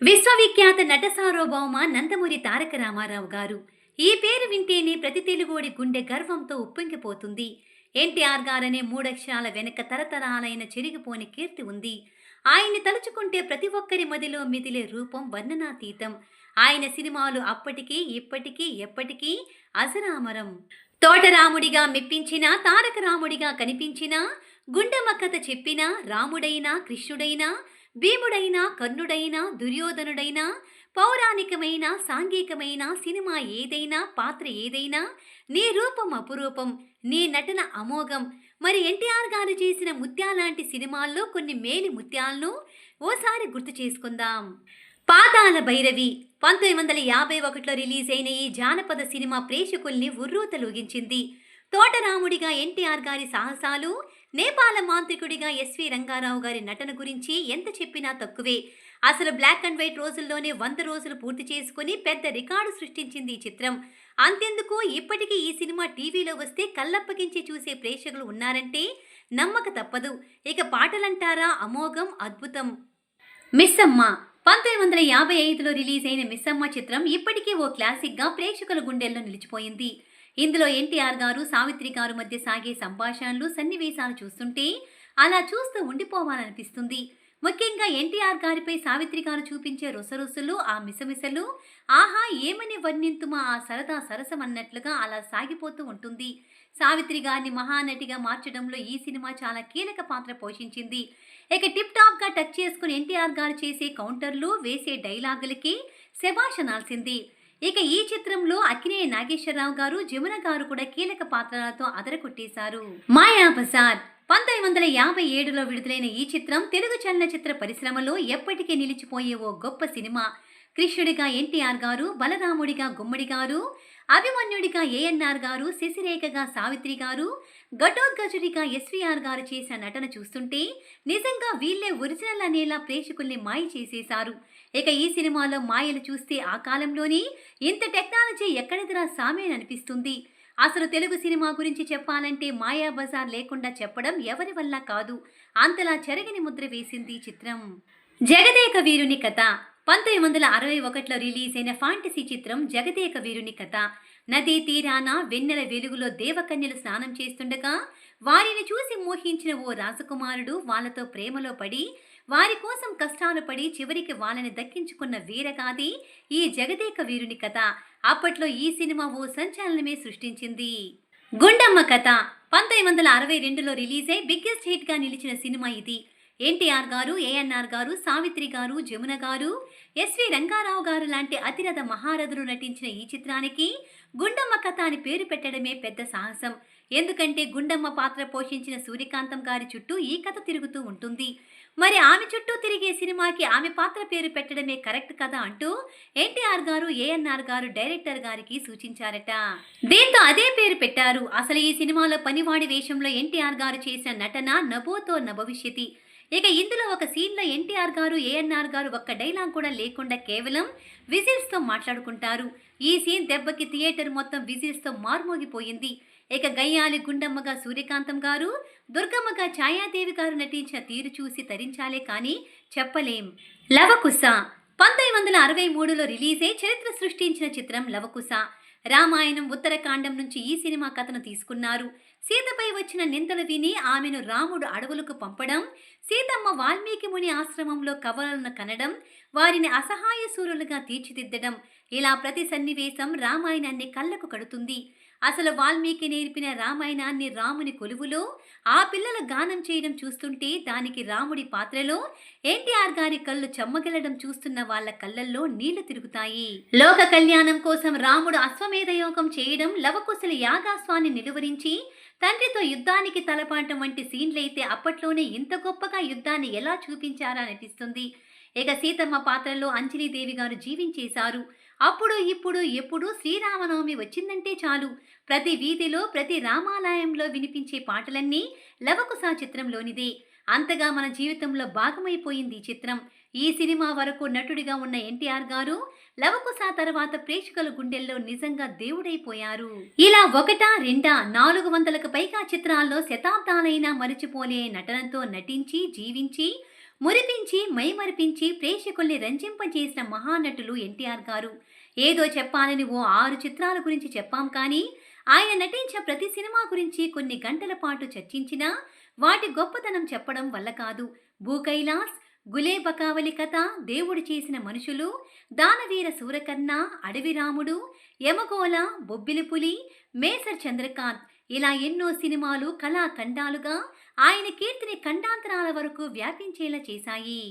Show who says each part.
Speaker 1: విశ్వవిఖ్యాత నట సార్వభౌమ నందమూరి తారక రామారావు గారు. ఈ పేరు వింటేనే ప్రతి తెలుగోడి గుండె గర్వంతో ఉప్పొంగిపోతుంది. ఎన్టీఆర్ గారనే మూడక్షరాల వెనక తరతరాలైన చెరిగిపోని కీర్తి ఉంది. ఆయన్ని తలుచుకుంటే ప్రతి ఒక్కరి మదిలో మిదిలే రూపం వర్ణనాతీతం. ఆయన సినిమాలు అప్పటికీ ఇప్పటికీ ఎప్పటికీ అజరామరం. తోటరాముడిగా మెప్పించినా, తారక రాముడిగా కనిపించినా, గుండమ్మ కథ చెప్పినా, రాముడైనా కృష్ణుడైనా, భీముడైనా కర్ణుడైనా, దుర్యోధనుడైనా, పౌరాణికమైన సాంఘికమైన సినిమా ఏదైనా, పాత్ర ఏదైనా, నీ రూపం అపురూపం, నీ నటన అమోఘం. మరి ఎన్టీఆర్ గారు చేసిన ముత్యాలాంటి సినిమాల్లో కొన్ని మేలి ముత్యాలను ఓసారి గుర్తు చేసుకుందాం. పాతాళ భైరవి 1951లో రిలీజ్ అయిన ఈ జానపద సినిమా ప్రేక్షకుల్ని ఉర్రూతలూగించింది. తోటరాముడిగా ఎన్టీఆర్ గారి సాహసాలు, నేపాల మాంత్రికుడిగా ఎస్వి రంగారావు గారి నటన గురించి ఎంత చెప్పినా తక్కువే. అసలు బ్లాక్ అండ్ వైట్ రోజుల్లోనే 100 రోజులు పూర్తి చేసుకుని పెద్ద రికార్డు సృష్టించింది ఈ చిత్రం. అంతెందుకు, ఇప్పటికీ ఈ సినిమా టీవీలో వస్తే కళ్ళప్పగించి చూసే ప్రేక్షకులు ఉన్నారంటే నమ్మక తప్పదు. ఇక పాటలంటారా, అమోఘం, అద్భుతం. మిస్సమ్మ 1955లో రిలీజ్ అయిన మిస్సమ్మ చిత్రం ఇప్పటికీ ఓ క్లాసిక్గా ప్రేక్షకుల గుండెల్లో నిలిచిపోయింది. ఇందులో ఎన్టీఆర్ గారు, సావిత్రి గారు మధ్య సాగే సంభాషణలు, సన్నివేశాలు చూస్తుంటే అలా చూస్తూ ఉండిపోవాలనిపిస్తుంది. ముఖ్యంగా ఎన్టీఆర్ గారిపై సావిత్రి గారు చూపించే రొసరొసలు, ఆ మిసమిసలు, ఆహా ఏమని వర్ణింతుమా ఆ సరదా సరసం అన్నట్లుగా అలా సాగిపోతూ ఉంటుంది. సావిత్రి గారిని మహానటిగా మార్చడంలో ఈ సినిమా చాలా కీలక పాత్ర పోషించింది. ఇక టిప్ టాప్ గా టచ్ చేసుకుని ఎన్టీఆర్ గారు చేసే కౌంటర్లు, వేసే డైలాగులకి శభాష్ అనాల్సింది. ఇక ఈ చిత్రంలో అక్కినేని నాగేశ్వరరావు గారు, జమున గారు కూడా కీలక పాత్రలతో అదరకొట్టేశారు. మాయాబజార్ 1957లో విడుదలైన ఈ చిత్రం తెలుగు చలనచిత్ర పరిశ్రమలో ఎప్పటికీ నిలిచిపోయే ఓ గొప్ప సినిమా. కృష్ణుడిగా ఎన్టీఆర్ గారు, బలరాముడిగా గుమ్మడి గారు, అభిమన్యుడిగా ఏఎన్ఆర్ గారు, శశిరేఖగా సావిత్రి గారు, ఘటోత్కచుడిగా ఎస్వీఆర్ గారు చేసిన నటన చూస్తుంటే నిజంగా వీళ్ళే ఒరిజినల్ అనేలా ప్రేక్షకుల్ని మాయ చేసేశారు. ఇక ఈ సినిమాలో మాయలు చూస్తే ఆ కాలంలోనే ఇంత టెక్నాలజీ ఎక్కడిదిరా సామే అనిపిస్తుంది. అసలు తెలుగు సినిమా గురించి చెప్పాలంటే మాయాబజార్ లేకుండా చెప్పడం ఎవరి వల్ల కాదు. అంతలా చెరగని ముద్ర వేసింది ఈ చిత్రం. జగదేక వీరుని కథ 1961లో రిలీజ్ అయిన ఫాంటసీ చిత్రం జగదేక వీరుని కథ. నదీ తీరాన వెన్నెల వెలుగులో దేవకన్యలు స్నానం చేస్తుండగా వారిని చూసి మోహించిన ఓ రాజకుమారుడు వాళ్ళతో ప్రేమలో పడి వారి కోసం కష్టాలు పడి చివరికి వాళ్ళని దక్కించుకున్న వీరగాథి ఈ జగదేక వీరుని కథ. అప్పట్లో ఈ సినిమా ఓ సంచలనమే సృష్టించింది. గుండమ్మ కథ 1962లో రిలీజ్ అయి బిగ్గెస్ట్ హిట్ గా నిలిచిన సినిమా ఇది. ఎన్టీఆర్ గారు, ఏఎన్ఆర్ గారు, సావిత్రి గారు, జమున గారు, ఎస్వి రంగారావు గారు లాంటి అతిరథ మహారథులు నటించిన ఈ చిత్రానికి గుండమ్మ కథ అని పేరు పెట్టడమే పెద్ద సాహసం. ఎందుకంటే గుండమ్మ పాత్ర పోషించిన సూర్యకాంతం గారి చుట్టూ ఈ కథ తిరుగుతూ ఉంటుంది. మరి ఆమె చుట్టూ తిరిగే సినిమాకి ఆమె పాత్ర పేరు పెట్టడమే కరెక్ట్ కదా అంటూ ఎన్టీఆర్ గారు, ఏఎన్ఆర్ గారు డైరెక్టర్ గారికి సూచించారట. దీంతో అదే పేరు పెట్టారు. అసలు ఈ సినిమాలో పనివాడి వేషంలో ఎన్టీఆర్ గారు చేసిన నటన నభోతో నభవిష్యతి. ఇక ఇందులో ఒక సీన్లో ఎన్టీఆర్ గారు, ఏఎన్ఆర్ గారు ఒక్క డైలాగ్ కూడా లేకుండా కేవలం విజిల్స్తో మాట్లాడుకుంటారు. ఈ సీన్ దెబ్బకి థియేటర్ మొత్తం విజిల్స్తో మార్మోగిపోయింది. ఇక గయ్యాలి గుండమ్మగా సూర్యకాంతం గారు, దుర్గమ్మగా ఛాయాదేవి గారు నటించిన తీరు చూసి తరించాలే కానీ చెప్పలేం. లవకుశ 1963లో రిలీజ్ అయి చరిత్ర సృష్టించిన చిత్రం లవకుశ. రామాయణం ఉత్తరకాండం నుంచి ఈ సినిమా కథను తీసుకున్నారు. సీతపై వచ్చిన నిందలు విని ఆమెను రాముడు అడవులకు పంపడం, సీతమ్మ వాల్మీకి ముని ఆశ్రమంలో కవలను కనడం, వారిని అసహాయ సూరులుగా తీర్చిదిద్దడం, ఇలా ప్రతి సన్నివేశం రామాయణాన్ని కళ్ళకు కడుతుంది. అసలు వాల్మీకి నేర్పిన రామాయణాన్ని రాముని కొలువులో ఆ పిల్లల గానం చేయడం చూస్తుంటే దానికి రాముడి పాత్రలో ఎన్టీఆర్ గారి కళ్ళు చెమ్మగిలడం చూస్తున్న వాళ్ళ కళ్ళల్లో నీళ్లు తిరుగుతాయి. లోక కళ్యాణం కోసం రాముడు అశ్వమేధ యోగం చేయడం, లవకుశల యాగాస్వాన్ని నిలువరించి తండ్రితో యుద్ధానికి తలపాటం వంటి సీన్లైతే అప్పట్లోనే ఇంత గొప్పగా యుద్ధాన్ని ఎలా చూపించారా అనిపిస్తుంది. ఇక సీతమ్మ పాత్రలో అంజలీదేవి గారు జీవించేశారు. అప్పుడు ఇప్పుడు ఎప్పుడు శ్రీరామనవమి వచ్చిందంటే చాలు ప్రతి వీధిలో, ప్రతి రామాలయంలో వినిపించే పాటలన్నీ లవకుశ చిత్రంలోనిదే. అంతగా మన జీవితంలో భాగమైపోయింది ఈ చిత్రం. ఈ సినిమా వరకు నటుడిగా ఉన్న ఎన్టీఆర్ గారు లవకుశ తర్వాత ప్రేక్షకుల గుండెల్లో నిజంగా దేవుడైపోయారు. ఇలా ఒకటా రెండా 400కు పైగా చిత్రాల్లో శతాబ్దాలైనా మరిచిపోలే నటనతో నటించి జీవించి మురిపించి, మైమరిపించి ప్రేక్షకుల్ని రంజింపజేసిన మహానటులు ఎన్టీఆర్ గారు. ఏదో చెప్పాలని ఓ 6 చిత్రాల గురించి చెప్పాం కానీ, ఆయన నటించిన ప్రతి సినిమా గురించి కొన్ని గంటల పాటు చర్చించినా, వాటి గొప్పతనం చెప్పడం వల్ల కాదు. 'భూకైలాస్', 'గులేబకావలి కథ', 'దేవుడు చేసిన మనుషులు', 'దానవీర సూరకర్ణ', 'అడవి రాముడు', 'యమగోళ', 'బొబ్బిలిపులి', 'మేసర్ చంద్రకాంత్' ఇలా ఎన్నో సినిమాలు కళాఖండాలుగా ఆయన కీర్తిని ఖండాంతరాల వరకు వ్యాపించేలా చేశాయి.